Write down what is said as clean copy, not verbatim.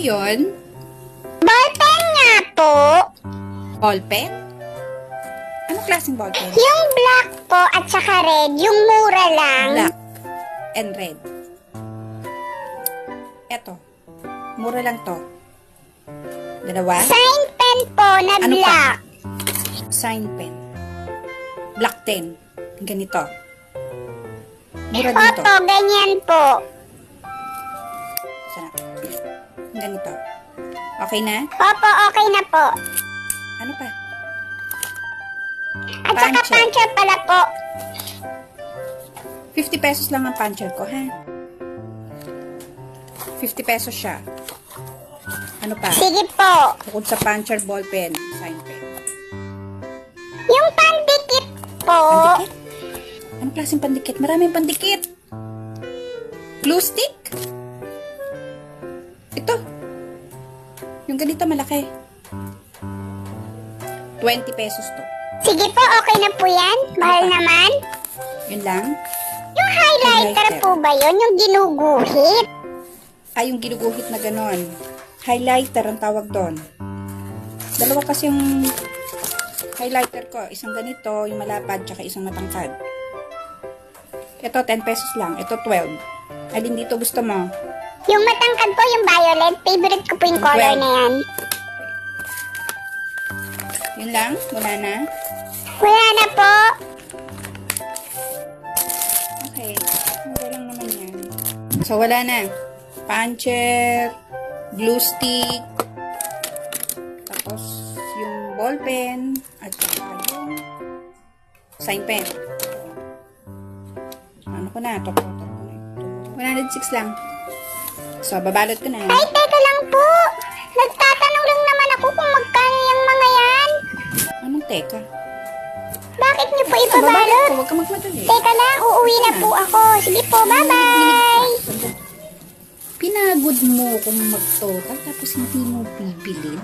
yun? Ballpen nga po. Ballpen? Anong klaseng ballpen? Yung black po at saka red, yung mura lang. Black and red. Eto. Mura lang to. Dalawa? Sign pen po na Ano pa? black. Sign pen. Black 10. Ganito. Mura din to. Opo, ganyan po. Sana. Ganito. Okay na? Opo, okay na po. Ano pa? At saka Puncher. puncher pala po. 50 pesos lang ang puncher ko, ha? 50 pesos siya. Ano pa? Sige po. Bukod sa puncher, ballpen, sign pen. Yung pandikit po. Pandikit? Anong klaseng pandikit? Maraming pandikit. Glue stick? Ito. Yung ganito malaki. 20 pesos to. Sige po, okay na po yan. Mahal naman. Yun lang. Yung highlighter po ba yun? Yung ginuguhit? Ay, yung ginuguhit na ganon. Highlighter ang tawag doon. Dalawa kasi yung highlighter ko. Isang ganito, yung malapad, tsaka isang matangkad. Ito, 10 pesos lang. Ito, 12. Alin dito gusto mo? Yung matangkad po, yung violet. Favorite ko po yung color na yan. Yun lang? Wala na? Wala na po. Okay. Mura lang naman yan. So, wala na. Puncher, glue stick, tapos yung ball pen, at saka yung sign pen. Ano ko na? Total ko na. 106 lang. So, babalot ko na. Ay, teka lang po. Nagtatanong lang naman ako kung magkano yung mga yan. Anong teka? Bakit niyo po Babalot ipabalot? ko. Huwag ka magmadali. Teka lang, uuwi na po ako. Sige po, bye-bye. Pinagod mo kung mag-total tapos hindi mo bibilin.